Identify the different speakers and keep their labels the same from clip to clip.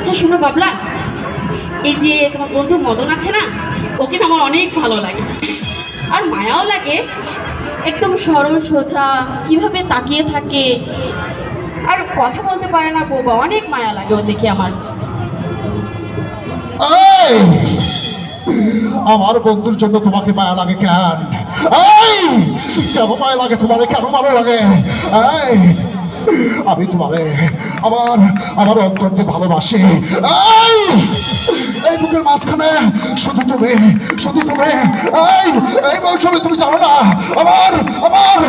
Speaker 1: আচ্ছা শোনো বাবলা, এই যে তোমার বন্ধু মদন আছে না, ওকে না আমার অনেক ভালো লাগে আর মায়াও লাগে। একদম সরল সোজা, কিভাবে তাকিয়ে থাকে আর কথা বলতে পারে না বোবা, অনেক মায়া লাগে ও দেখে আমার।
Speaker 2: এই, আমার বন্ধুর জন্য তোমাকে মায়া লাগে কেন? এই, কেন মায়া লাগে তোমারে, কেন ভালো লাগে? এই, আমি তোমারে আমার আমার অন্তরকে ভালোবাসি। এই, এই বুকের মাঝখানে শুধু তুমি, শুধু তুমি। এই, এই মৌসুমে তুমি জানো না আমার আমার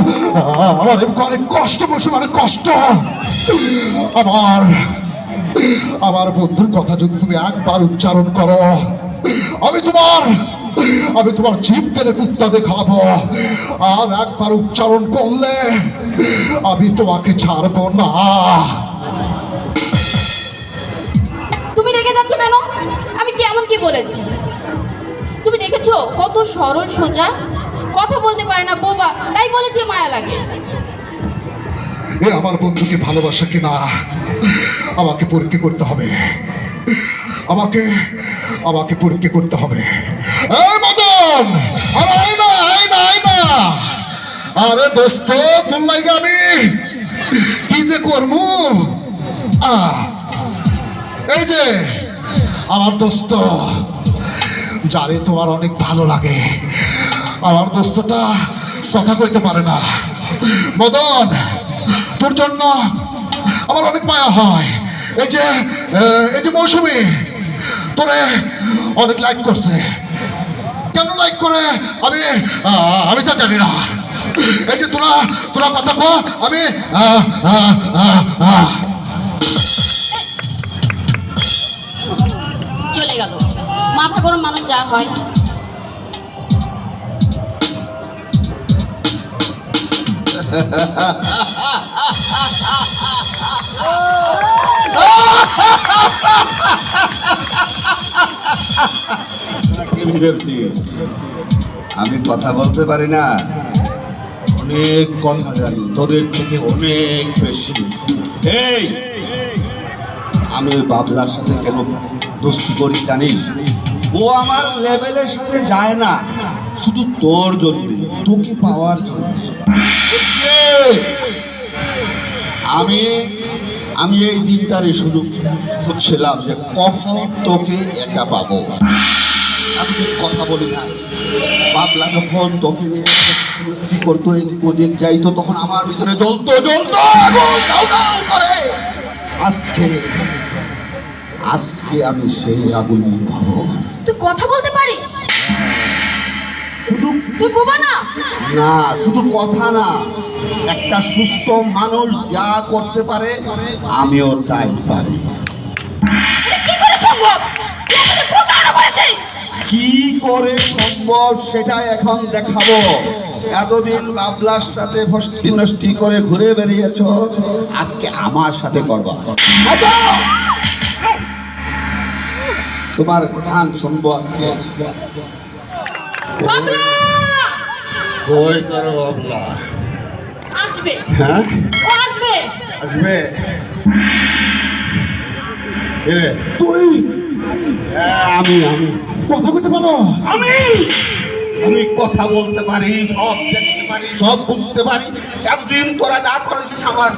Speaker 2: আমার এই বুকে অনেক কষ্ট, মৌসুমে অনেক কষ্ট। আমার আমার বন্ধুর কথা যদি তুমি একবার উচ্চারণ করো, আমি তোমার জিভ টেনে কুত্তা দেখাবো। আর একবার উচ্চারণ করলে আমি তোমাকে ছাড়বো না।
Speaker 1: তুমি রেগে যাচ্ছ কেন? আমি কেমন কি বলেছি? তুমি দেখেছো কত সরল সোজা, কথা বলতে পারে না বোবা, তাই বলেছে মায়া লাগে।
Speaker 2: এ আমার বন্ধুকে ভালোবাসা কিনা আমাকে পরীক্ষা করতে হবে, আমাকে আমাকে পরীক্ষা করতে হবে। এই মদন, আরে আয় না, আয় না, আয় না। আরে দোস্ত, তোর লাগে আমি কি যে করবো। এই যে আমার দোস্ত, যারে তোমার অনেক ভালো লাগে, আমার দোস্তটা কথা কইতে পারে না। মদন, তোর জন্য আমার অনেক মায়া হয়। এই যে মৌসুমী তোরে অনেক লাইক করছে। কেন লাইক করে আমি আমি তা জানি না। এই যে তোরা তোরা কথা কো, আমি
Speaker 1: চলে গেল। মাথা গরম মানুষ যা হয়।
Speaker 3: আমি কথা বলতে পারি না, অনেক কথা জানি, তোদের থেকে অনেক বেশি। এই, আমি ওই বাবলার সাথে কেন দোস্তি করি জানিস? ও আমার লেভেলের সাথে যায় না, শুধু তোর জন্য, তোকে পাওয়ার জন্য। আমি আমি এই দিনটারে সুযোগ খুঁজছিলাম যে কখন তোকে একা পাবো। আমি তো কথা বলি না। বাবলা যখন তোকে কি করতো, এদিক ওদিক যাইতো, তখন আমার ভিতরে জ্বলতো জ্বলতো আগুন দাউ দাউ করে। আজকে আজকে আমি সেই আগুন নিভাবো।
Speaker 1: তুই কথা বলতে পারিস?
Speaker 3: শুধু
Speaker 1: তুই বোবা না?
Speaker 3: না, শুধু কথা না, একটা সুস্থ মানুষ যা করতে পারে আমিও তাই পারি।
Speaker 1: কি করে সম্ভব? তুই আমাকে প্রতারণা করেছিস।
Speaker 3: কি করে সম্ভব সেটা এখন দেখাবো। এতদিন বাবলার সাথে ফষ্টি নষ্টি করে ঘুরে বেরিয়েছ, আজকে আমার সাথে করবা। তোমার গান শুনবো আজকে।
Speaker 1: বাবলা
Speaker 3: কই করো বাবলা?
Speaker 1: আসবে।
Speaker 3: হ্যাঁ,
Speaker 1: ও আসবে।
Speaker 3: আসবে। তুই? আমি আমি
Speaker 2: কথা কইতে পারো?
Speaker 3: আমি আমি কথা বলতে পারি, সব দেখতে পারি, সব বুঝতে পারি। এতদিন তোরা যা করেছিস, আমার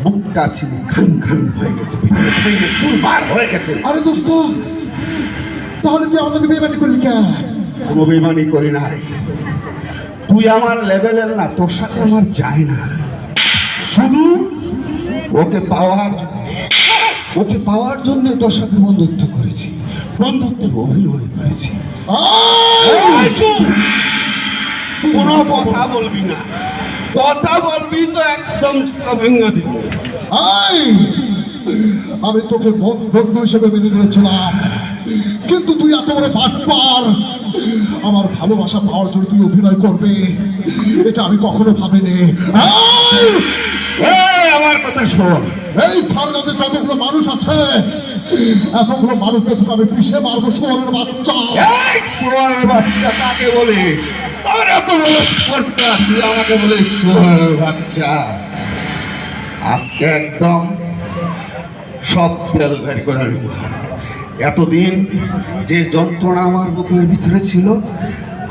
Speaker 3: বুকটা ছিল খান খান হয়ে গেছে, ভিতরে ভেঙে চুরমার হয়ে গেছে।
Speaker 2: আরে দোস্ত, তাহলে তুই আমাকে বেমানি করলি কেন?
Speaker 3: কোনো বেমানি করি নাই। তুই আমার লেভেলের না, তোর সাথে আমার যায় না। শুধু ওকে পাওয়ার জন্য তোর সাথে বন্ধুত্ব করেছি, বন্ধুত্বের অভিনয় করেছি। কোনো কথা বলবি না, কথা বলবি তো একদম ভেঙে দিব।
Speaker 2: আমি তোকে বন্ধু হিসেবে মেনে নিয়েছিলাম, কিন্তু তুই এত বড় বাটপার। আমার ভালোবাসা পাওয়ার জন্য তুই অভিনয় করবে, এটা আমি কখনো ভাবিনি।
Speaker 3: আমার কথা শোন,
Speaker 2: এই সারগাতে যতগুলো মানুষ আছে, এতগুলো মানুষকে তোকে আমি পিষে মারবো। শুয়োরের বাচ্চা,
Speaker 3: শুয়োরের বাচ্চা কাকে বলে? তোরা তো তুই আমাকে বলে শুয়োরের বাচ্চা। আজকে একদম সব তেল বের করে নেব। এতদিন যে যন্ত্রণা আমার বুকের ভিতরে ছিল,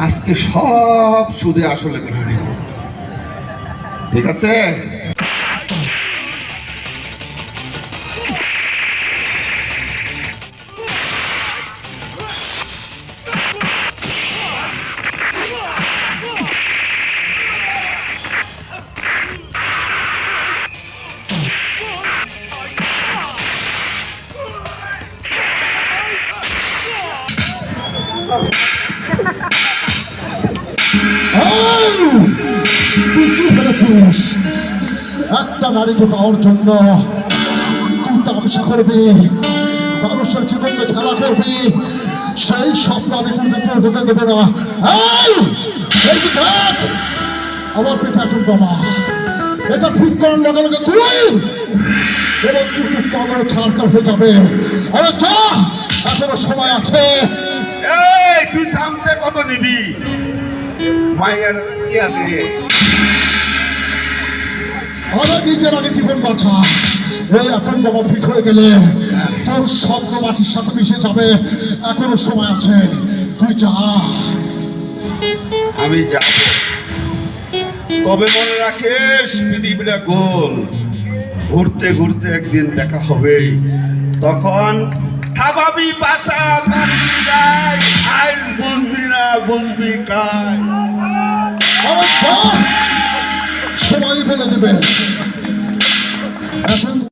Speaker 3: আজকে সব সুদে আসলে করে নেব। ঠিক আছে?
Speaker 2: তুই কি ভেবেছিস একটা নারীকে পাওয়ার জন্য তুই তামসা করবি, মানুষের জীবনকে খেলা করবি? সেই স্বপ্ন আমি কিন্তু হতে দেবো না। এই যে দেখ, আমার পিতা টুক বাবা, এটা ঠিক করার লগে লগে তুই এবং তুই আমার ছাড়কার হয়ে যাবে। আরে যা, এখনো সময় আছে।
Speaker 3: এই তুই থামতে কত নিবি? মায়ের কি আছে?
Speaker 2: আরে নিজের আগে জীবন বাঁচা। এই এখন বাবা ফিট হয়ে গেলে তোর স্বপ্ন মাটির সাথে মিশে যাবে। এখনো সময় আছে, তুই যা।
Speaker 3: আমি যাব, তবে মনে রাখিস পৃথিবীটা গোল, ঘুরতে ঘুরতে একদিন দেখা হবে। তখন থামাবি পাশা, মারবি গায়, আজ বুঝবি না বুঝবি কায়।
Speaker 2: আরে যা, সময় ফেলে দেবে।